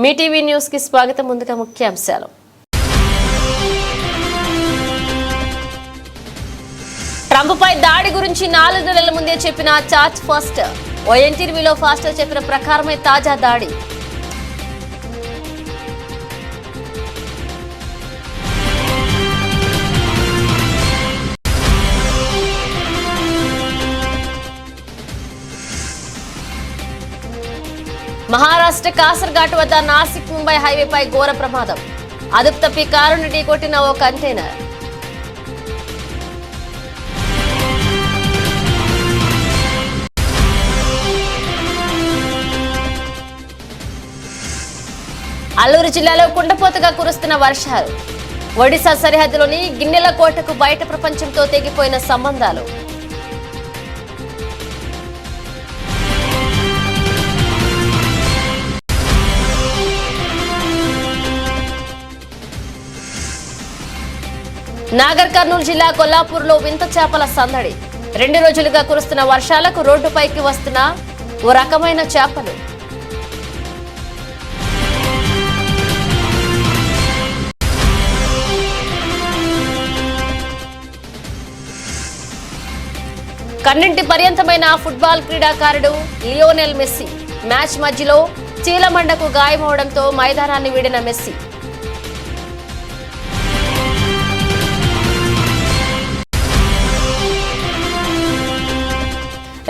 మీ TV news కి స్వాగతం. ముందుగా ముఖ్యాంశాలు. ట్రంప్ పై దాడి గురించి 4 నెలల ముందే చెప్పిన చార్జ్ ఫాస్టర్. ఓ ఇంటర్వ్యూలో ఫాస్టర్ చెప్పిన ప్రకారమే తాజా దాడి. మహారాష్ట్ర కాసర్ఘాట్ వద్ద నాసిక్ ముంబై హైవేపై ఘోర ప్రమాదం. అదుపు తప్పి కారును ఢీకొట్టిన ఓ కంటైనర్. అల్లూరు జిల్లాలో కుండపోతగా కురుస్తున్న వర్షాలు. ఒడిశా సరిహద్దులోని గిన్నెల కోటకు బయట ప్రపంచంతో తెగిపోయిన సంబంధాలు. నాగర్ కర్నూలు జిల్లా కొల్లాపూర్లో వింత చేపల సందడి. 2 రోజులుగా కురుస్తున్న వర్షాలకు రోడ్డుపైకి వస్తున్న ఓ రకమైన చేపలు. కన్నింటి పర్యంతమైన ఫుట్బాల్ క్రీడాకారుడు లియోనెల్ మెస్సీ మ్యాచ్ మధ్యలో చీలమండకు గాయమవడంతో మైదానాన్ని వీడిన మెస్సీ.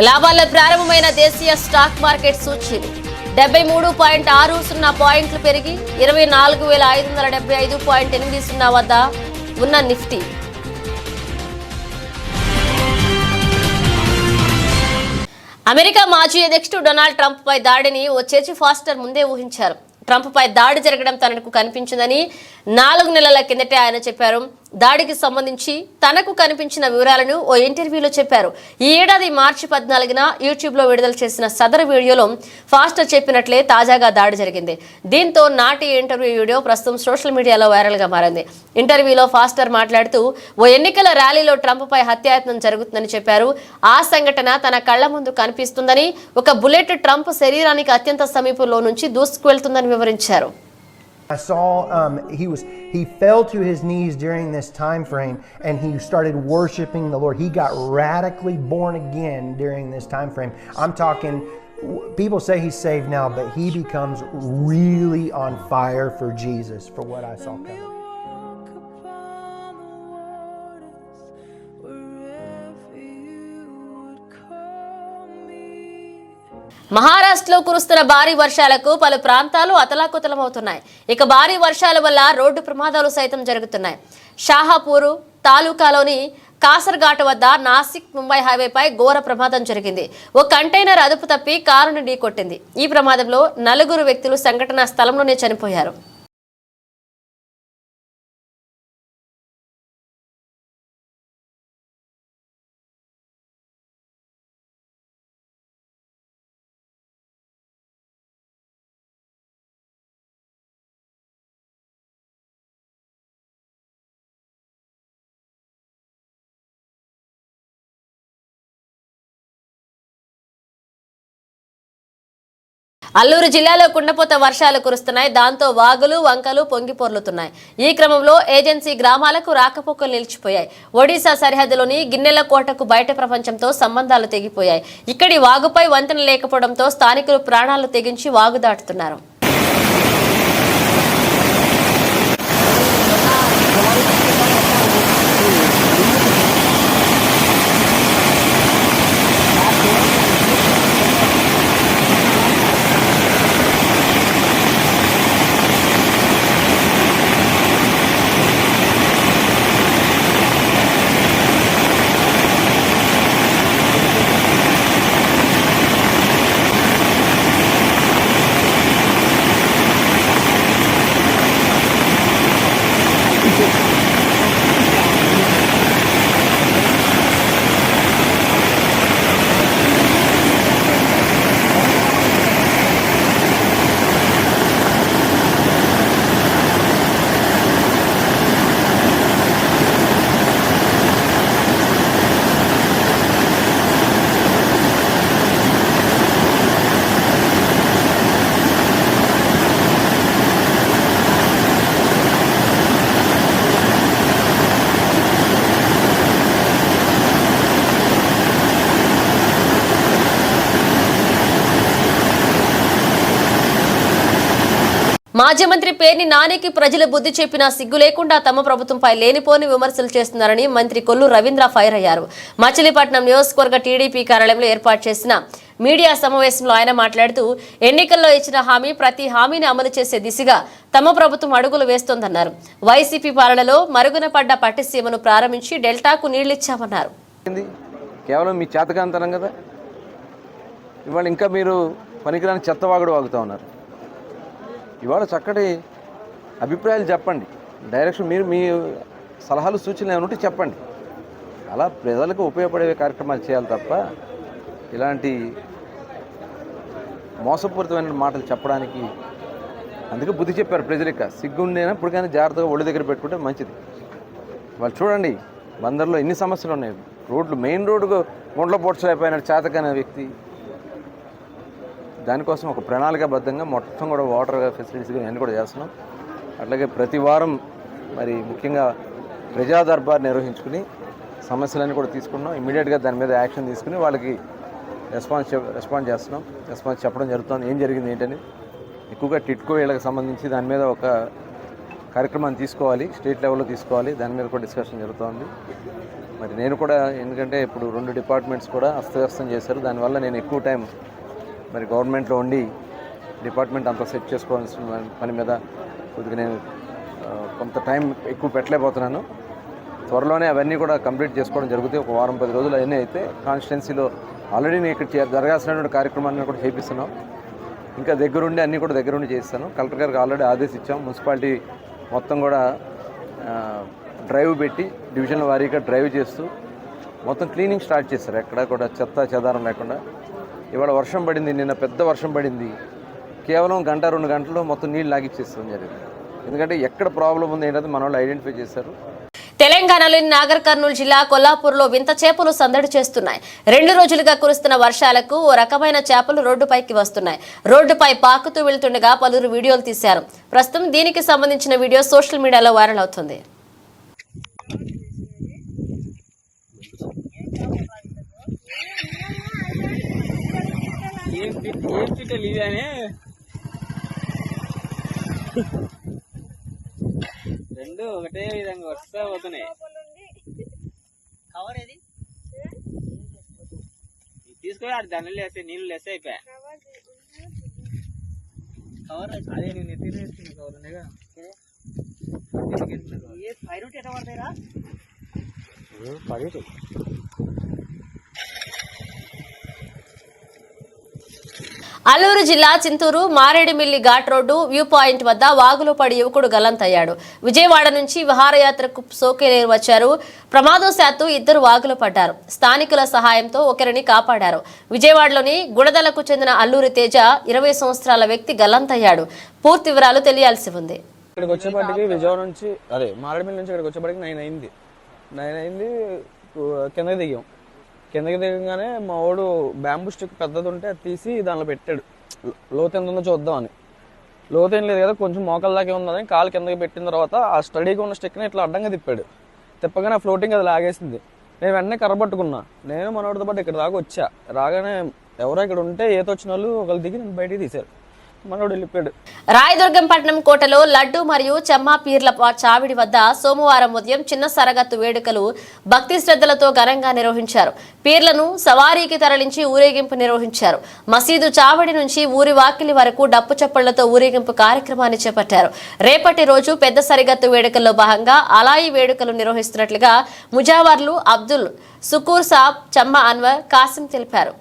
లాభాల్లో ప్రారంభమైన దేశీయ స్టాక్ మార్కెట్ సూచీలు 73.60 పాయింట్లు పెరిగి 24,575.80 వద్ద ఉన్న నిఫ్టీ అమెరికా మాజీ అధ్యక్షుడు డొనాల్డ్ ట్రంప్ పై దాడిని ఓ చర్చి ఫాస్టర్ ముందే ఊహించారు. ట్రంప్ పై దాడి జరగడం తనకు కనిపించిందని 4 నెలల కిందటే ఆయన చెప్పారు. దాడికి సంబంధించి తనకు కనిపించిన వివరాలను ఓ ఇంటర్వ్యూలో చెప్పారు. ఈ ఏడాది మార్చి 14న యూట్యూబ్లో విడుదల చేసిన సదరు వీడియోలో ఫాస్టర్ చెప్పినట్లే తాజాగా దాడి జరిగింది. దీంతో నాటి ఇంటర్వ్యూ వీడియో ప్రస్తుతం సోషల్ మీడియాలో వైరల్గా మారింది. ఇంటర్వ్యూలో ఫాస్టర్ మాట్లాడుతూ ఓ ఎన్నికల ర్యాలీలో ట్రంప్ పై హత్యాయత్నం జరుగుతుందని చెప్పారు. ఆ సంఘటన తన కళ్ల ముందు కనిపిస్తుందని, ఒక బుల్లెట్ ట్రంప్ శరీరానికి అత్యంత సమీపంలో నుంచి దూసుకువెళ్తుందని వివరించారు. I saw he fell to his knees during this time frame and he started worshiping the Lord. He got radically born again during this time frame. I'm talking, people say he's saved now, but he becomes really on fire for Jesus for what I saw coming. మహారాష్ట్రలో కురుస్తున్న భారీ వర్షాలకు పలు ప్రాంతాలు అతలాకుతలమవుతున్నాయి. ఇక భారీ వర్షాల వల్ల రోడ్డు ప్రమాదాలు సైతం జరుగుతున్నాయి. షాహాపూర్ తాలూకాలోని కాసర్ఘాట్ వద్ద నాసిక్ ముంబై హైవేపై ఘోర ప్రమాదం జరిగింది. ఓ కంటైనర్ అదుపు తప్పి కారును ఢీకొట్టింది. ఈ ప్రమాదంలో 4 వ్యక్తులు సంఘటనా స్థలంలోనే చనిపోయారు. అల్లూరు జిల్లాలో కుండపోత వర్షాలు కురుస్తున్నాయి. దాంతో వాగులు వంకలు పొంగి పొర్లుతున్నాయి. ఈ క్రమంలో ఏజెన్సీ గ్రామాలకు రాకపోకలు నిలిచిపోయాయి. ఒడిశా సరిహద్దులోని గిన్నెల కోటకు బయట ప్రపంచంతో సంబంధాలు తెగిపోయాయి. ఇక్కడి వాగుపై వంతెన లేకపోవడంతో స్థానికులు ప్రాణాలు తెగించి వాగు దాటుతున్నారు. మాజీ మంత్రి పేర్ని నానికి ప్రజలు బుద్ధి చెప్పినా సిగ్గు లేకుండా తమ ప్రభుత్వంపై లేనిపోని విమర్శలు చేస్తున్నారని మంత్రి కొల్లు రవీంద్ర ఫైర్ అయ్యారు. మచిలీపట్నం నియోజకవర్గ టీడీపీ కార్యాలయంలో ఏర్పాటు చేసిన మీడియా సమావేశంలో ఆయన మాట్లాడుతూ ఎన్నికల్లో ఇచ్చిన హామీ ప్రతి హామీని అమలు చేసే దిశగా తమ ప్రభుత్వం అడుగులు వేస్తోందన్నారు. వైసీపీ పాలనలో మరుగున పడ్డ పట్టిసీమను ప్రారంభించి డెల్టాకు నీళ్లిచ్చామన్నారు. కేవలం మీ చేతకాంతనం కదా, ఇవాళ ఇంకా మీరు పనికిరాని చెత్తవాగుడు వాగుతూ ఉన్నారు. ఇవాళ చక్కటి అభిప్రాయాలు చెప్పండి, డైరెక్షన్ మీరు మీ సలహాలు సూచనలు ఏమైనా ఉంటే చెప్పండి. అలా ప్రజలకు ఉపయోగపడే కార్యక్రమాలు చేయాలి తప్ప ఇలాంటి మోసపూరితమైన మాటలు చెప్పడానికి అందుకే బుద్ధి చెప్పారు ప్రజలకి. సిగ్గుండేనా ఇప్పుడు కానీ జాగ్రత్తగా ఒళ్ళు దగ్గర పెట్టుకుంటే మంచిది. వాళ్ళు చూడండి బందర్లో ఎన్ని సమస్యలు ఉన్నాయి. రోడ్లు మెయిన్ రోడ్డుకు గుండ్ల పోడ్చలేకపోయిన చేతకైన వ్యక్తి. దానికోసం ఒక ప్రణాళికాబద్ధంగా మొత్తం కూడా వాటర్ ఫెసిలిటీస్ అన్నీ కూడా చేస్తున్నాం. అట్లాగే ప్రతి వారం మరి ముఖ్యంగా ప్రజా దర్బార్ నిర్వహించుకుని సమస్యలన్నీ కూడా తీసుకున్నాం. ఇమీడియట్గా దాని మీద యాక్షన్ తీసుకుని వాళ్ళకి రెస్పాండ్ చేస్తున్నాం. రెస్పాన్స్ చెప్పడం జరుగుతుంది, ఏం జరిగింది ఏంటని. ఎక్కువగా టిట్కో వీళ్ళకి సంబంధించి దాని మీద ఒక కార్యక్రమాన్ని తీసుకోవాలి, స్టేట్ లెవెల్లో తీసుకోవాలి. దాని మీద కూడా డిస్కషన్ జరుగుతుంది. మరి నేను కూడా ఎందుకంటే ఇప్పుడు 2 డిపార్ట్మెంట్స్ కూడా అస్తవ్యస్తం చేశారు. దానివల్ల నేను ఎక్కువ టైం మరి గవర్నమెంట్లో ఉండి డిపార్ట్మెంట్ అంతా సెట్ చేసుకోవాల్సిన పని మీద కొద్దిగా నేను కొంత టైం ఎక్కువ పెట్టలేకపోతున్నాను. త్వరలోనే అవన్నీ కూడా కంప్లీట్ చేసుకోవడం జరుగుతాయి. ఒక వారం 10 రోజులు అవన్నీ అయితే కాన్స్టిట్యున్సీలో ఆల్రెడీ నేను ఇక్కడ జరగాల్సినటువంటి కార్యక్రమాన్ని కూడా చేపిస్తున్నాం. ఇంకా దగ్గరుండి అన్నీ కూడా దగ్గరుండి చేస్తాను. కలెక్టర్ గారికి ఆల్రెడీ ఆదేశించాం. మున్సిపాలిటీ మొత్తం కూడా డ్రైవ్ పెట్టి డివిజన్ల వారీగా డ్రైవ్ చేస్తూ మొత్తం క్లీనింగ్ స్టార్ట్ చేస్తారు. ఎక్కడ కూడా చెత్త చెదారం లేకుండా. ఇవాళ వర్షం పడింది, నిన్న పెద్ద వర్షం పడింది. కేవలం 1-2 గంటల్లో మొత్తం నీళ్ళు లాగిచ్చేస్తాం జరిగింది. ఎందుకంటే ఎక్కడ ప్రాబ్లం ఉంది ఏంటంటే మన వాళ్ళు ఐడెంటిఫై చేశారు. తెలంగాణలోని నాగర్ కర్నూలు జిల్లా కొల్లాపూర్లో వింత చేపలు సందడి చేస్తున్నాయి. 2 రోజులుగా కురుస్తున్న వర్షాలకు ఓ రకమైన చేపలు రోడ్డుపైకి వస్తున్నాయి. రోడ్డుపై పాకుతూ వెళ్తుండగా పలువురు వీడియోలు తీశారు. ప్రస్తుతం దీనికి సంబంధించిన వీడియో సోషల్ మీడియాలో వైరల్ అవుతుంది. రెండు ఒకటే విధంగా వస్తా పోతున్నాయి. కవర్ ఏది తీసుకొని ఆడు దండలు వేస్తే నీళ్ళు వేస్తే అయిపోయా. కవర్ అదే నేను ఎత్తి వేసుకున్నా కవర్ ఉండేగా. ఏ పైరుట్ ఎట్లా పడతాయిరా పడేటి. అల్లూరు జిల్లా Chintur Maredumilli ghat road view point వద్ద వాగులో పడి యువకుడు గల్లంతయ్యాడు. విజయవాడ నుంచి విహారయాత్రకు సోకేలేరు వచ్చారు. ప్రమాదవశాత్తు 2 వాగులో పడ్డారు. స్థానికుల సహాయంతో ఒకరిని కాపాడారు. విజయవాడలోని గుణదలకు చెందిన అల్లూరి తేజ 20 సంవత్సరాల వ్యక్తి గల్లంతయ్యాడు. పూర్తి వివరాలు తెలియాల్సి ఉంది. ఇక్కడికి వచ్చేపాటికి విజయవాడ నుంచి మారేడుమిల్లి నుంచి ఇక్కడికి వచ్చేపాటికి 9 అయింది. కిందకి దిగాం. కిందకి దిగగానే మా వాడు బ్యాంబూ స్టిక్ పెద్దది ఉంటే అది తీసి దానిలో పెట్టాడు. లోతు ఎంత ఉందో చూద్దామని. లోతు ఏం లేదు కదా, కొంచెం మోకాల దాకే ఉందని కాలు కిందకి పెట్టిన తర్వాత ఆ స్టడీగా ఉన్న స్టిక్ని ఇట్లా అడ్డంగా తిప్పాడు. తిప్పగానే ఆ ఫ్లోటింగ్ అది లాగేసింది. నేను వెంటనే కర్ర పట్టుకున్నా. నేను మనోడితో పాటు ఇక్కడ దాకా వచ్చా. రాగానే ఎవరో ఇక్కడ ఉంటే ఈత వచ్చిన వాళ్ళు ఒకళ్ళు దిగి నేను బయటికి తీశారు. మనోడు వెళ్ళిపోయాడు. రాయదుర్గంపట్నం కోటలో లడ్డు మరియు చెమ్మా పీర్ల చావిడి వద్ద సోమవారం ఉదయం చిన్న సరగత్తు వేడుకలు భక్తి శ్రద్ధలతో ఘనంగా నిర్వహించారు. పీర్లను సవారీకి తరలించి ఊరేగింపు నిర్వహించారు. మసీదు చావిడి నుంచి ఊరి వాకిలి వరకు డప్పు చప్పళ్లతో ఊరేగింపు కార్యక్రమాన్ని చేపట్టారు. రేపటి రోజు పెద్ద సరిగత్తు వేడుకల్లో భాగంగా అలాయి వేడుకలు నిర్వహిస్తున్నట్లుగా ముజావర్లు అబ్దుల్ సుకూర్ సాబ్, చమ్మా అన్వర్, కాసిం తెలిపారు.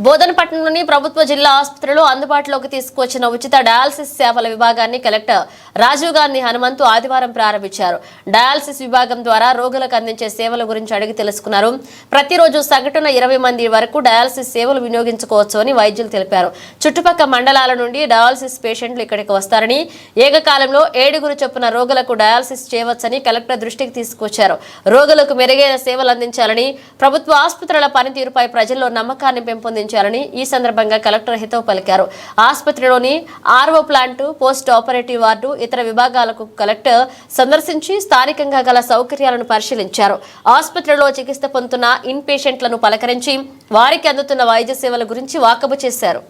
బోధనపట్నంలోని ప్రభుత్వ జిల్లా ఆసుపత్రిలో అందుబాటులోకి తీసుకువచ్చిన ఉచిత డయాలసిస్ సేవల విభాగాన్ని కలెక్టర్ రాజీవ్ గాంధీ హనుమంతు ఆదివారం ప్రారంభించారు. డయాలసిస్ విభాగం ద్వారా రోగులకు అందించే సేవల గురించి అడిగి తెలుసుకున్నారు. ప్రతిరోజు సగటున 20 మంది వరకు డయాలసిస్ సేవలు వినియోగించుకోవచ్చు అని వైద్యులు తెలిపారు. చుట్టుపక్కల మండలాల నుండి డయాలసిస్ పేషెంట్లు ఇక్కడికి వస్తారని, ఏకకాలంలో 7 చొప్పున రోగులకు డయాలసిస్ చేయవచ్చని కలెక్టర్ దృష్టికి తీసుకొచ్చారు. రోగులకు మెరుగైన సేవలు అందించాలని, ప్రభుత్వ ఆసుపత్రుల పనితీరుపై ప్రజల్లో నమ్మకాన్ని పెంపొందించాలని ఈ సందర్భంగా కలెక్టర్ హితవు పలికారు. ఆసుపత్రిలోని RO plant, post operative ward, ఇతర విభాగాలకు కలెక్టర్ సందర్శించి స్థానికంగా గల సౌకర్యాలను పరిశీలించారు. ఆసుపత్రిలో చికిత్స పొందుతున్న ఇన్ పేషెంట్లను పలకరించి వారికి అందుతున్న వైద్య సేవల గురించి వాకబు చేశారు.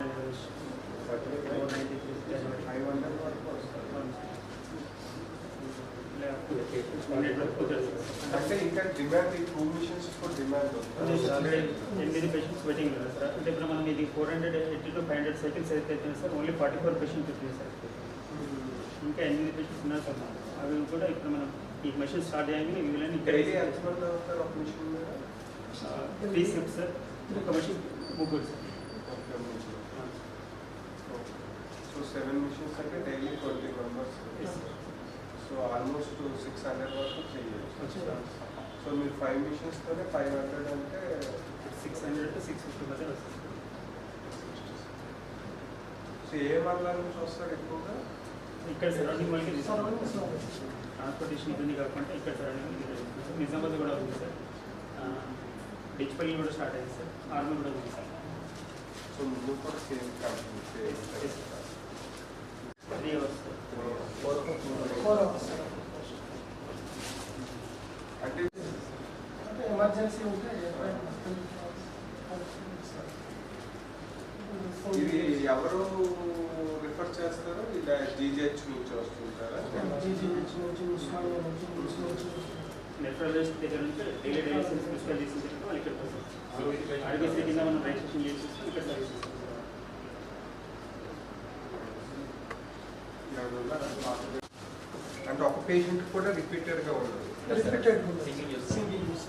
పేషెంట్స్ వెయిటింగ్ లేదు సార్. అంటే ఇప్పుడు మనం ఇది 480 to 500 సైకిల్స్ అయితే సార్ ఓన్లీ 44 పేషెంట్స్ వచ్చింది సార్. ఇంకా 8 పేషెంట్స్ ఉన్నారు సార్. అవి కూడా ఇప్పుడు మనం ఈ మెషిన్ స్టార్ట్ చేయగానే వీళ్ళని 3 షిఫ్ట్స్ సార్. ఒక మెషిన్ 3 సార్. సో 7 machines అంటే డైలీ 20 members. సో ఆల్మోస్ట్ 600 వరకు చేయొచ్చు. సో మీరు 5 machines తోనే 500 అంటే 600 to 650 మధ్య వస్తుంది. సో ఏ మండలం నుంచి వస్తారు ఎక్కువగా? ఇక్కడ సరౌండింగ్ వాళ్ళకి ట్రాన్స్పోర్టేషన్ ఇబ్బంది కాకుండా ఇక్కడ సరౌండింగ్ నిజామాబాద్ కూడా ఉంది సార్. డిచ్పల్లి కూడా స్టార్ట్ అయింది సార్. ఆర్మీ కూడా ఉంది సార్. సో ముందు కూడా same company 3 hours sir. 4 hours అంటే ఎమర్జెన్సీ ఉంటే ఇది ఎవరు రిఫర్ చేస్తారు? ఇలా జీజీహెచ్ నుంచి వస్తుంటారా? జీజీహెచ్ నుంచి, ఉస్మానియా నుంచి, నెఫ్రాలజిస్ట్ దగ్గర నుంచి డైలీ డయాలసిస్ ప్రిస్క్రైబ్ చేసిన తర్వాత వాళ్ళు ఇక్కడికి వస్తారు. ఆర్బీసీ కింద మనం రిజిస్ట్రేషన్ చేసి ఇక్కడ సర్వీస్ ఇస్తాం. అంటే ఒక పేషెంట్ కూడా రిపీటెడ్గా ఉండదు. సింగిల్ యూస్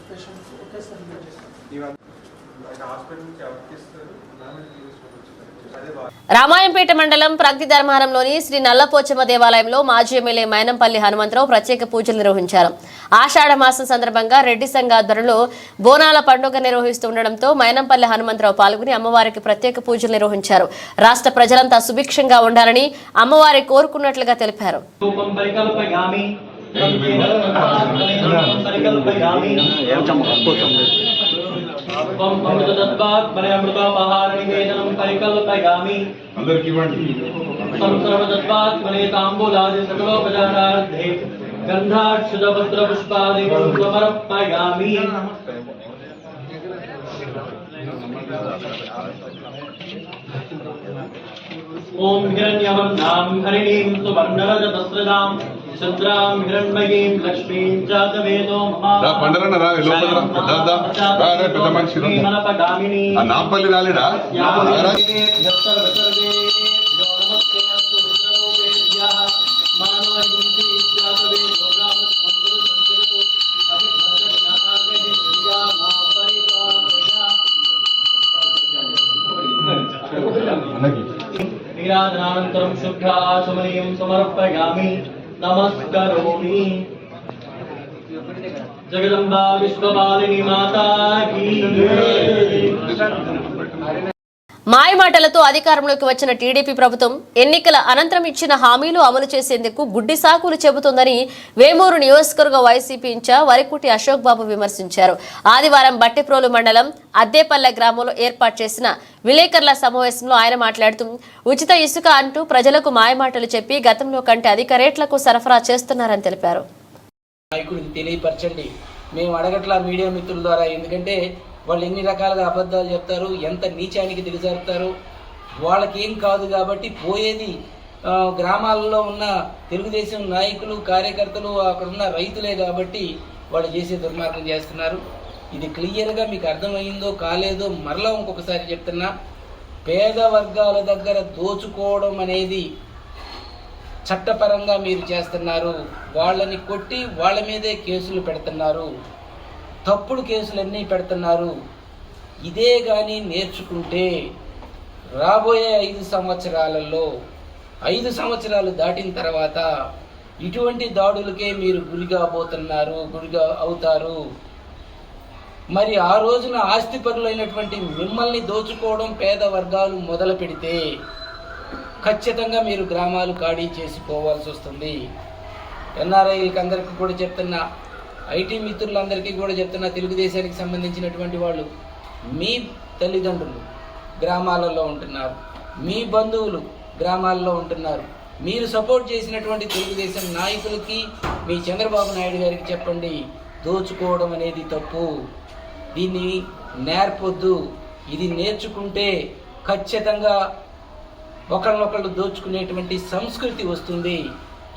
పేషెంట్ ఒకేసారి యూజ్ చేస్తాం. అంటే హాస్పిటల్ నుంచి ఎవరికి ఇస్తారు? అదే రామాయంపేట మండలం ప్రగతి ధర్మారంలోని శ్రీ నల్లపోచమ్మ దేవాలయంలో మాజీ ఎమ్మెల్యే మైనంపల్లి హనుమంతరావు ప్రత్యేక పూజలు నిర్వహించారు. ఆషాఢ మాసం సందర్భంగా రెడ్డి సంఘ ఆధ్వర్యంలో బోనాల పండుగ నిర్వహిస్తుండటంతో మైనంపల్లి హనుమంతరావు పాల్గొని అమ్మవారికి ప్రత్యేక పూజలు నిర్వహించారు. రాష్ట్ర ప్రజలంతా సుభిక్షంగా ఉండాలని అమ్మవారి కోరుకున్నట్లుగా తెలిపారు. ओम हिरण्यवर्णां हरिणीं सुवर्णरजतस्रजां चन्द्रां हिरण्मयीं लक्ष्मीं जातवेदो महा पंडरన్న రా లోపల పెద్ద మనిషి ఆ నాంపల్లి రాలేడా? ीराधनानन्तरं शुद्धाचमनीयं समर्पयामि नमस्करोमि जगदम्बा विश्वपालिनी माता की మాయమాటలతో అధికారంలోకి వచ్చిన టీడీపీ ప్రభుత్వం ఎన్నికల అనంతరం ఇచ్చిన హామీలు అమలు చేసేందుకు గుడ్డి సాకులు చెబుతోందని వేమూరు నియోజకవర్గ వైసీపీ ఇన్ఛార్జ్ వరికుటి అశోక్ బాబు విమర్శించారు. ఆదివారం బట్టిప్రోలు మండలం అద్దేపల్లె గ్రామంలో ఏర్పాటు చేసిన విలేకరుల సమావేశంలో ఆయన మాట్లాడుతూ ఉచిత ఇసుక అంటూ ప్రజలకు మాయమాటలు చెప్పి గతంలో కంటే అధిక రేట్లకు సరఫరా చేస్తున్నారని తెలిపారు. నాయకుడికి తెలియపరచండి, మేము అడగట్లా మీడియా మిత్రుల ద్వారా, ఎందుకంటే వాళ్ళు ఎన్ని రకాలుగా అబద్ధాలు చెప్తారు, ఎంత నీచానికి దిగజారుతారు, వాళ్ళకి ఏం కాదు కాబట్టి పోయేది గ్రామాల్లో ఉన్న తెలుగుదేశం నాయకులు కార్యకర్తలు అక్కడ ఉన్న రైతులే కాబట్టి వాళ్ళు చేసే దుర్మార్గం చేస్తున్నారు. ఇది క్లియర్గా మీకు అర్థమైందో కాలేదో మరలా ఇంకొకసారి చెప్తున్నా, పేద వర్గాల దగ్గర దోచుకోవడం అనేది చట్టపరంగా మీరు చేస్తున్నారు. వాళ్ళని కొట్టి వాళ్ళ మీదే కేసులు పెడుతున్నారు, తప్పుడు కేసులన్నీ పెడుతున్నారు. ఇదే కానీ నేర్చుకుంటే రాబోయే 5 సంవత్సరాలలో 5 సంవత్సరాలు దాటిన తర్వాత ఇటువంటి దాడులకే మీరు గురిగా అవుతారు. మరి ఆ రోజున ఆస్తిపరులైనటువంటి మిమ్మల్ని దోచుకోవడం పేద వర్గాలు మొదలు పెడితే ఖచ్చితంగా మీరు గ్రామాలు ఖాళీ చేసుకోవాల్సి వస్తుంది. ఎన్ఆర్ఐకి అందరికీ కూడా చెప్తున్నా, ఐటీ మిత్రులందరికీ కూడా చెప్తున్నా, తెలుగుదేశానికి సంబంధించినటువంటి వాళ్ళు మీ తల్లిదండ్రులు గ్రామాలలో ఉంటున్నారు, మీ బంధువులు గ్రామాల్లో ఉంటున్నారు. మీరు సపోర్ట్ చేసినటువంటి తెలుగుదేశం నాయకులకి, మీ చంద్రబాబు నాయుడు గారికి చెప్పండి, దోచుకోవడం అనేది తప్పు, దీన్ని నేర్పొద్దు. ఇది నేర్చుకుంటే ఖచ్చితంగా ఒకళ్ళొకళ్ళు దోచుకునేటువంటి సంస్కృతి వస్తుంది.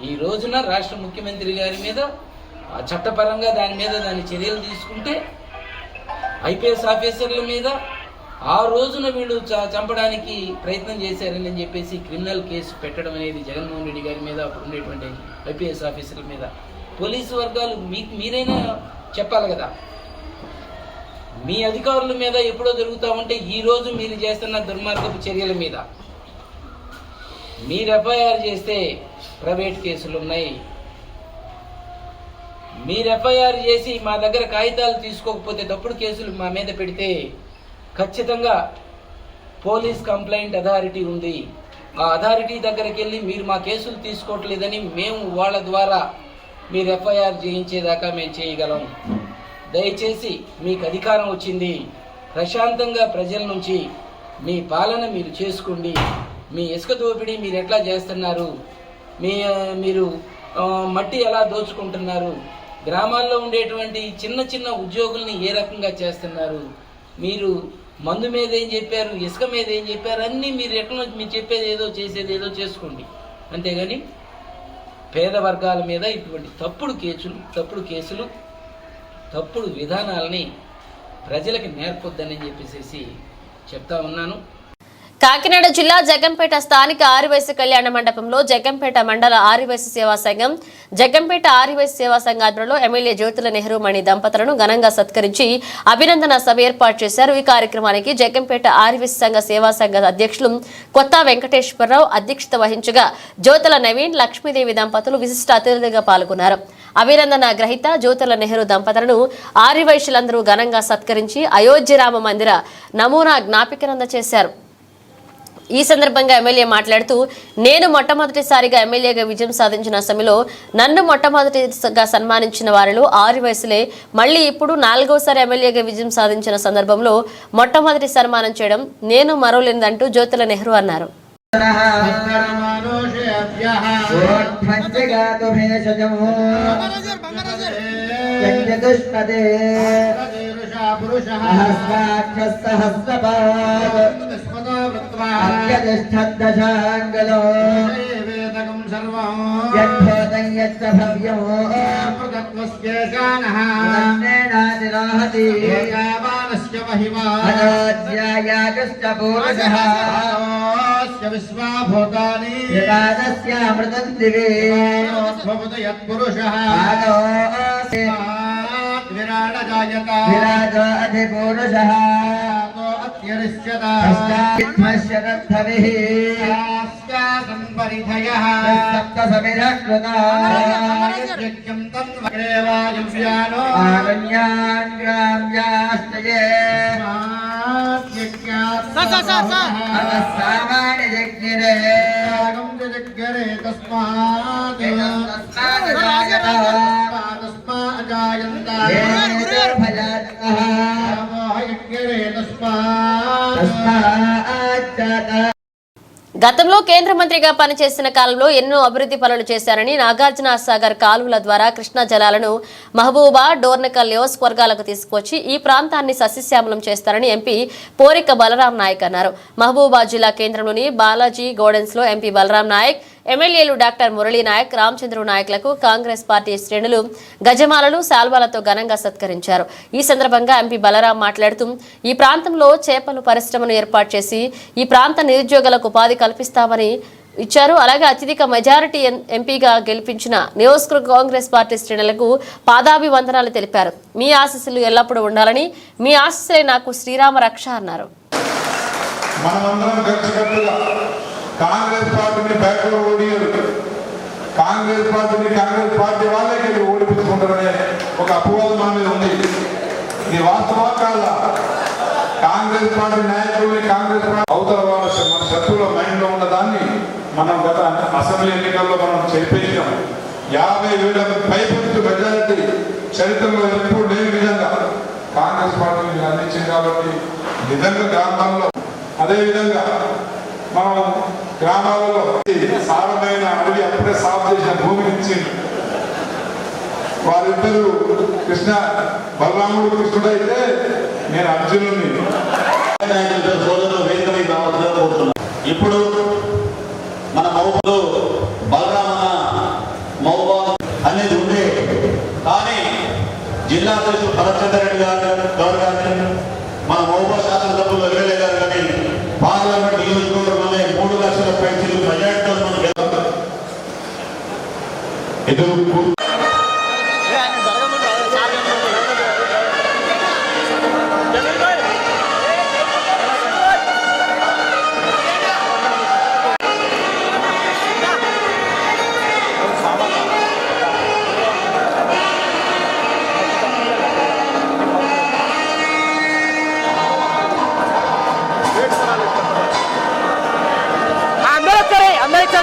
ఈ రోజున రాష్ట్ర ముఖ్యమంత్రి గారి మీద చట్టపరంగా దాని చర్యలు తీసుకుంటే ఐపీఎస్ ఆఫీసర్ల మీద ఆ రోజున వీళ్ళు చంపడానికి ప్రయత్నం చేశారని చెప్పేసి క్రిమినల్ కేసు పెట్టడం అనేది జగన్మోహన్ రెడ్డి గారి మీద, అప్పుడు ఉండేటువంటి ఐపీఎస్ ఆఫీసర్ల మీద పోలీసు వర్గాలు మీరైనా చెప్పాలి కదా. మీ అధికారుల మీద ఎప్పుడో జరుగుతూ ఉంటే ఈ రోజు మీరు చేస్తున్న దుర్మార్గపు చర్యల మీద మీరు ఎఫ్ఐఆర్ చేస్తే ప్రైవేట్ కేసులు ఉన్నాయి. మీరు ఎఫ్ఐఆర్ చేసి మా దగ్గర కాగితాలు తీసుకోకపోతే తప్పుడు కేసులు మా మీద పెడితే ఖచ్చితంగా పోలీస్ కంప్లైంట్ అథారిటీ ఉంది. ఆ అథారిటీ దగ్గరికి వెళ్ళి మీరు మా కేసులు తీసుకోవట్లేదని మేము వాళ్ళ ద్వారా మీరు ఎఫ్ఐఆర్ చేయించేదాకా మేము చేయగలం. దయచేసి మీకు అధికారం వచ్చింది, ప్రశాంతంగా ప్రజల నుంచి మీ పాలన మీరు చేసుకోండి. మీ ఇసుక దోపిడీ మీరు ఎట్లా చేస్తున్నారు, మీరు మట్టి ఎలా దోచుకుంటున్నారు, గ్రామాల్లో ఉండేటువంటి చిన్న చిన్న ఉద్యోగుల్ని ఏ రకంగా చేస్తున్నారు, మీరు మందు మీద ఏం చెప్పారు, ఇసుక మీద ఏం చెప్పారు, అన్నీ మీరు ఎట్లా మీరు చెప్పేది ఏదో చేసేది ఏదో చేసుకోండి. అంతేగాని పేద వర్గాల మీద ఇటువంటి తప్పుడు కేసులు తప్పుడు విధానాలని ప్రజలకు నేర్పొద్దని చెప్పేసి చెప్తా ఉన్నాను. కాకినాడ జిల్లా జగ్గంపేట స్థానిక ఆర్యవైశ్య కళ్యాణ మండపంలో జగ్గంపేట మండల ఆర్యవైశ్య సేవా సంఘం, జగ్గంపేట ఆర్యవైశ్య సేవా సంఘ ఆధ్వర్యంలో ఎమ్మెల్యే జ్యోతుల నెహ్రూ మణి దంపతులను ఘనంగా సత్కరించి అభినందన సభ ఏర్పాటు చేశారు. ఈ కార్యక్రమానికి జగ్గంపేట ఆర్యవైశ్య సంఘ సేవా సంఘ అధ్యక్షులు కొత్త వెంకటేశ్వరరావు అధ్యక్షత వహించగా జ్యోతుల నవీన్, లక్ష్మీదేవి దంపతులు విశిష్ట అతిథులుగా పాల్గొన్నారు. అభినందన గ్రహీత జ్యోతుల నెహ్రూ దంపతులను ఆర్యవైశ్యులందరూ ఘనంగా సత్కరించి అయోధ్య రామ మందిర నమూనా జ్ఞాపికను అందజేశారు. ఈ సందర్భంగా ఎమ్మెల్యే మాట్లాడుతూ, నేను మొట్టమొదటిసారిగా ఎమ్మెల్యేగా విజయం సాధించిన సమయంలో నన్ను మొట్టమొదటిగా సన్మానించిన వారిలో ఆర్యవైశ్యులే. మళ్లీ ఇప్పుడు 4వసారి ఎమ్మెల్యేగా విజయం సాధించిన సందర్భంలో మొట్టమొదటి సన్మానం చేయడం నేను మరోలేదంటూ జ్యోతుల నెహ్రూ అన్నారు. సప్త గతంలో కేంద్ర మంత్రిగా పనిచేసిన కాలంలో ఎన్నో అభివృద్ధి పనులు చేశారని నాగార్జున సాగర్ కాలువల ద్వారా కృష్ణా జలాలను మహబూబా డోర్నకల్ నియోజకవర్గాలకు తీసుకొచ్చి ఈ ప్రాంతాన్ని సస్యశ్యామలం చేస్తారని ఎంపీ పోరిక బలరాం నాయక్ అన్నారు. మహబూబా జిల్లా కేంద్రంలోని బాలాజీ గోడెన్స్ లో ఎంపీ బలరాం నాయక్, ఎమ్మెల్యేలు డాక్టర్ మురళీ నాయక్, రామచంద్ర నాయకులకు కాంగ్రెస్ పార్టీ శ్రేణులు గజమాలలు, శాల్వాలతో ఘనంగా సత్కరించారు. ఈ సందర్భంగా ఎంపీ బలరాం మాట్లాడుతూ ఈ ప్రాంతంలో చేపల పరిశ్రమను ఏర్పాటు చేసి ఈ ప్రాంత నిరుద్యోగులకు ఉపాధి కల్పిస్తామని ఇచ్చారు. అలాగే అత్యధిక మెజారిటీ ఎంపీగా గెలిపించిన నియోజకవర్గ కాంగ్రెస్ పార్టీ శ్రేణులకు పాదాభివందనాలు తెలిపారు. మీ ఆశీస్సులు ఎల్లప్పుడూ ఉండాలని, మీ ఆశీస్సులే నాకు శ్రీరామ రక్ష అన్నారు. కాంగ్రెస్ పార్టీని బ్యాక్లో ఓడియారు, కాంగ్రెస్ పార్టీ వాళ్ళకి ఓడిపించుకుంటారనే ఒక అపవాదం మన మీద ఉంది. ఇది వాస్తవా కాదా? కాంగ్రెస్ పార్టీ నాయకుల్ని కాంగ్రెస్ పార్టీ అవతల వాళ్ళ మన శత్రువుల మైండ్లో ఉన్న దాన్ని మనం గత అసెంబ్లీ ఎన్నికల్లో మనం చెప్పేసాం. 50,000 పైపొచ్చు మెజారిటీ చరిత్రలో ఎప్పుడు లేని విధంగా కాంగ్రెస్ పార్టీని అందించింది. కాబట్టి నిజంగా గ్రామాల్లో అదేవిధంగా మనం గ్రామాలలో సారమైన అడవి అప్పుడే సాగు చేసిన భూమి నుంచి వారిద్దరూ బలరాముడు కృష్ణుడు అయితే నేను అర్జునుడిని. ఇప్పుడు మన మౌబాలో బలరామన మౌబా అనేది ఉండే, కానీ జిల్లా అధ్యక్షుడు భరత్చంద్రరెడ్డి గౌడ్ గారిని మన మౌబా శాసనసభ్యులు ఎమ్మెల్యే గారు కానీ పార్లమెంట్ నియోజకవర్గంలో 3 లక్షల పైసలు మెజార్టీతో మనం ఎదురు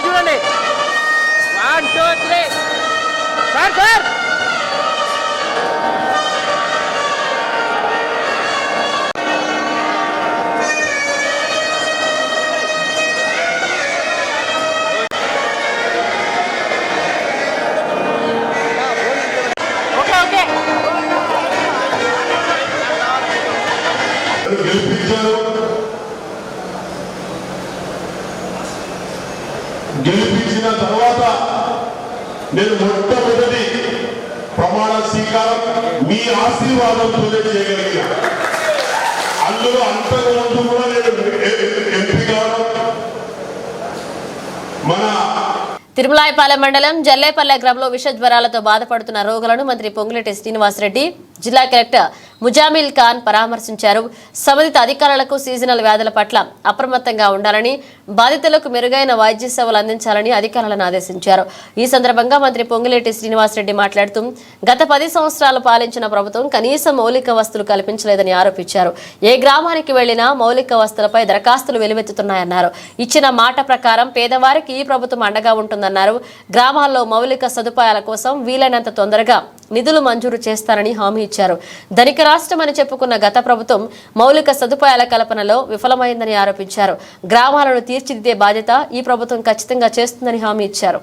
చూడండి. 1 2 3 సార్ గెలిపించిన తర్వాత నేను మొట్టమొదటి ప్రమాణ స్వీకారం మీ ఆశీర్వాదంతోనే చేయగలిగిన. అందులో అంతకుముందు కూడా నేను ఎంపీ కావడం మన తిరుమలాయపాలెం మండలం జల్లేపల్లె గ్రామంలో విషజ్వరాలతో బాధపడుతున్న రోగులను మంత్రి పొంగులేటి శ్రీనివాసరెడ్డి, జిల్లా కలెక్టర్ ముజామిల్ ఖాన్ పరామర్శించారు. సంబంధిత అధికారులకు సీజనల్ వ్యాధుల పట్ల అప్రమత్తంగా ఉండాలని, బాధితులకు మెరుగైన వైద్య సేవలు అందించాలని అధికారులను ఆదేశించారు. ఈ సందర్భంగా మంత్రి పొంగులేటి శ్రీనివాసరెడ్డి మాట్లాడుతూ గత 10 సంవత్సరాలు పాలించిన ప్రభుత్వం కనీస మౌలిక వస్తువులు కల్పించలేదని ఆరోపించారు. ఏ గ్రామానికి వెళ్లినా మౌలిక వస్తువులపై దరఖాస్తులు వెలువెత్తుతున్నాయన్నారు. ఇచ్చిన మాట ప్రకారం పేదవారికి ఈ ప్రభుత్వం అండగా ఉంటుందన్నారు. గ్రామాల్లో మౌలిక సదుపాయాల కోసం వీలైనంత తొందరగా నిధులు మంజూరు చేస్తారని హామీ ఇచ్చారు. ధనిక రాష్ట్రమని చెప్పుకున్న గత ప్రభుత్వం మౌలిక సదుపాయాల కల్పనలో విఫలమైందని ఆరోపించారు. గ్రామాలను తీర్చిదిద్దే బాధ్యత ఈ ప్రభుత్వం ఖచ్చితంగా చేస్తుందని హామీ ఇచ్చారు.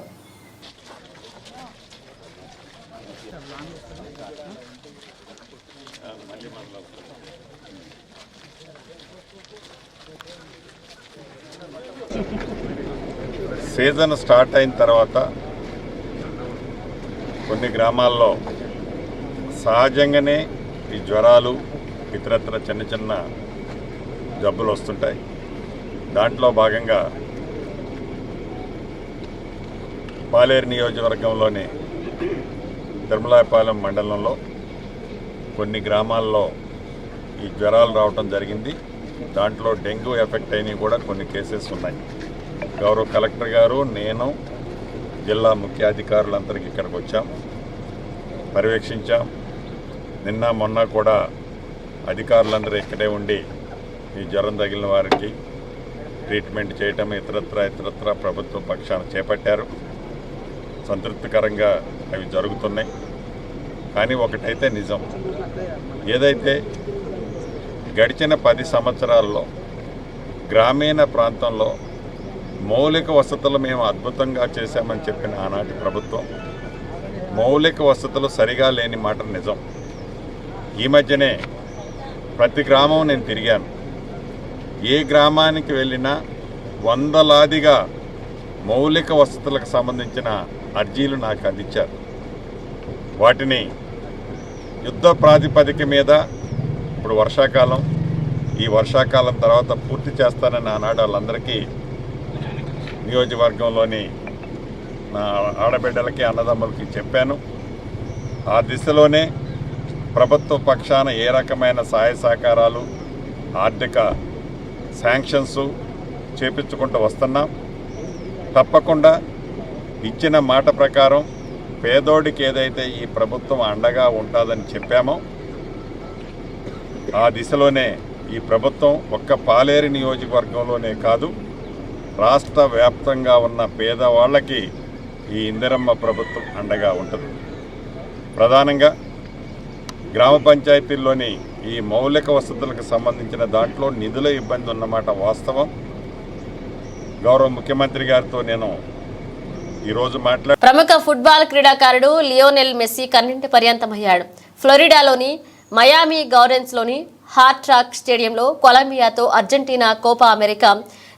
సీజన్ స్టార్ట్ అయిన తర్వాత కొన్ని గ్రామాల్లో సహజంగానే ఈ జ్వరాలు ఇతరత్ర చిన్న చిన్న జబ్బులు వస్తుంటాయి. దాంట్లో భాగంగా పాలేరు నియోజకవర్గంలోని తిరుమలాయపాలెం మండలంలో కొన్ని గ్రామాల్లో ఈ జ్వరాలు రావటం జరిగింది. దాంట్లో డెంగ్యూ ఎఫెక్ట్ అయినవి కూడా కొన్ని కేసెస్ ఉన్నాయి. గౌరవ కలెక్టర్ గారు, నేను, జిల్లా ముఖ్య అధికారులందరికీ ఇక్కడికి వచ్చాం, పర్యవేక్షించాం. నిన్న మొన్న కూడా అధికారులందరూ ఇక్కడే ఉండి ఈ జ్వరం తగిలిన వారికి ట్రీట్మెంట్ చేయటం ఇతరత్ర ప్రభుత్వ పక్షాన చేపట్టారు. సంతృప్తికరంగా అవి జరుగుతున్నాయి. కానీ ఒకటైతే నిజం, ఏదైతే గడిచిన 10 సంవత్సరాల్లో గ్రామీణ ప్రాంతంలో మౌలిక వసతులు మేము అద్భుతంగా చేశామని చెప్పిన ఆనాటి ప్రభుత్వం మౌలిక వసతులు సరిగా లేని మాట నిజం. ఈ మధ్యనే ప్రతి గ్రామం నేను తిరిగాను. ఏ గ్రామానికి వెళ్ళినా వందలాదిగా మౌలిక వసతులకు సంబంధించిన అర్జీలు నాకు అందించారు. వాటిని యుద్ధ ప్రాతిపదిక మీద ఇప్పుడు వర్షాకాలం, ఈ వర్షాకాలం తర్వాత పూర్తి చేస్తానని ఆనాడు వాళ్ళందరికీ నియోజకవర్గంలోని నా ఆడబిడ్డలకి అన్నదమ్ములకి చెప్పాను. ఆ దిశలోనే ప్రభుత్వ పక్షాన ఏ రకమైన సహాయ సహకారాలు, ఆర్థిక శాంక్షన్స్ చేపించుకుంటూ వస్తున్నాం. తప్పకుండా ఇచ్చిన మాట ప్రకారం పేదోడికి ఏదైతే ఈ ప్రభుత్వం అండగా ఉంటుందని చెప్పామో ఆ దిశలోనే ఈ ప్రభుత్వం ఒక్క పాలేరు నియోజకవర్గంలోనే కాదు, రాష్ట్ర వ్యాప్తంగా ఉన్న పేదవాళ్ళకి ఈ ఇందిరమ్మ ప్రభుత్వం అండగా ఉంటుంది. ప్రధానంగా గ్రామ పంచాయతీల్లోని ఈ మౌలిక వసతులకు సంబంధించిన దాంట్లో నిధుల ఇబ్బంది ఉన్నమాట వాస్తవం. గౌరవ ముఖ్యమంత్రి గారితో నేను ఈరోజు ప్రముఖ ఫుట్బాల్ క్రీడాకారుడు లియోనెల్ మెస్సీ కన్నింటి పర్యంతమయ్యాడు. ఫ్లోరిడాలోని మయామి గౌరెన్స్లోని హార్డ్ రాక్ స్టేడియంలో కొలంబియాతో అర్జెంటీనా కోపా అమెరికా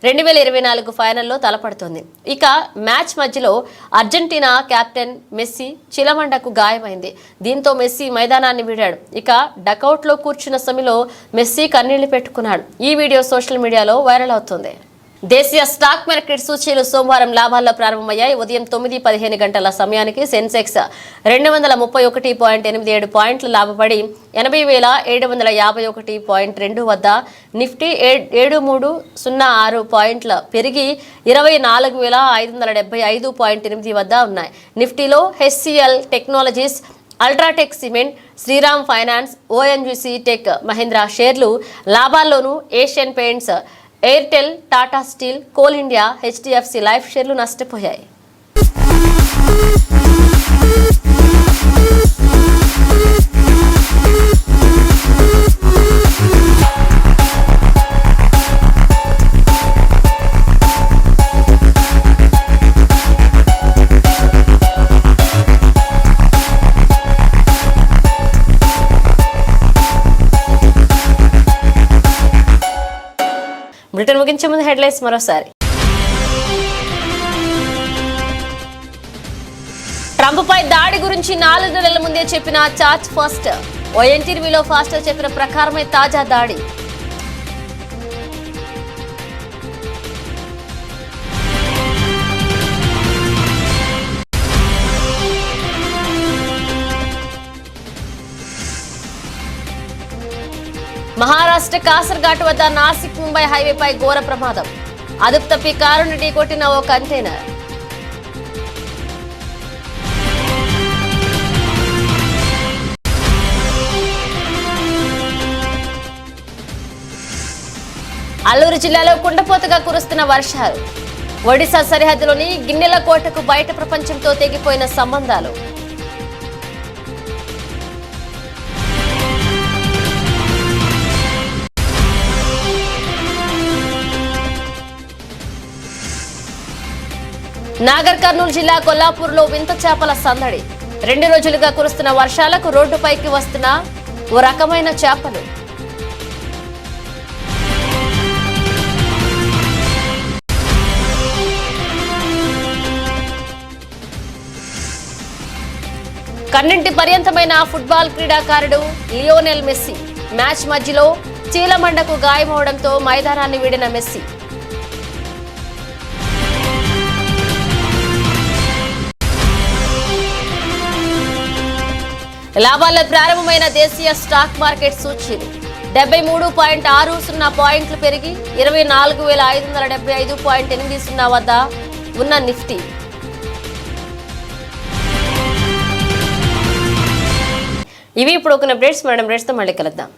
2024 ఫైనల్లో తలపడుతోంది. ఇక మ్యాచ్ మధ్యలో అర్జెంటీనా కెప్టెన్ మెస్సీ చిలమండకు గాయమైంది. దీంతో మెస్సీ మైదానాన్ని వీడాడు. ఇక డకౌట్లో కూర్చున్న సమయంలో మెస్సీ కన్నీళ్లు పెట్టుకున్నాడు. ఈ వీడియో సోషల్ మీడియాలో వైరల్ అవుతుంది. దేశీయ స్టాక్ మార్కెట్ సూచీలు సోమవారం లాభాల్లో ప్రారంభమయ్యాయి. ఉదయం 9:15 గంటల సమయానికి సెన్సెక్స్ 231.87 పాయింట్లు లాభపడి 80,751.2 వద్ద, నిఫ్టీ 7306 పాయింట్ల పెరిగి 24,575.8 వద్ద ఉన్నాయి. నిఫ్టీలో HCL technologies, UltraTech cement, Shriram finance, ONGC tech Mahindra షేర్లు లాభాల్లోనూ Asian paints, Airtel, Tata steel, Coal India, HDFC life షేర్లు నష్టపోయాయి. బ్రిటన్ ముగించే ముందు హెడ్లైన్స్ మరోసారి. ట్రంప్ పై దాడి గురించి 4 నెలల ముందే చెప్పిన చార్జ్ ఫాస్టర్. ఓ ఇంటర్వ్యూలో ఫాస్టర్ చెప్పిన ప్రకారమే తాజా దాడి. మహారాష్ట్ర కాసర్ఘాట్ వద్ద నాసిక్ ముంబై హైవేపై ఘోర ప్రమాదం. అదుపు తప్పి కారును ఢీకొట్టిన ఓ కంటైనర్. అల్లూరు జిల్లాలో కుండపోతగా కురుస్తున్న వర్షాలు. ఒడిశా సరిహద్దులోని గిన్నెల కోటకు బయట ప్రపంచంతో తెగిపోయిన సంబంధాలు. నాగర్ కర్నూలు జిల్లా కొల్లాపూర్లో వింత చేపల సందడి. 2 రోజులుగా కురుస్తున్న వర్షాలకు రోడ్డుపైకి వస్తున్న ఓ రకమైన చేపలు. కన్నింటి పర్యంతమైన ఫుట్బాల్ క్రీడాకారుడు లియోనెల్ మెస్సీ మ్యాచ్ మధ్యలో చీలమండకు గాయమవడంతో మైదానాన్ని వీడిన మెస్సీ. లాభాల్లో ప్రారంభమైన దేశీయ స్టాక్ మార్కెట్ సూచీలు 73.60 పాయింట్లు పెరిగి 24,575.80 వద్ద ఉన్న నిఫ్టీ ఇవి ఇప్పుడు ఒక అప్డేట్స్. మేడం అప్డేట్స్తో మళ్ళీ కలుద్దాం.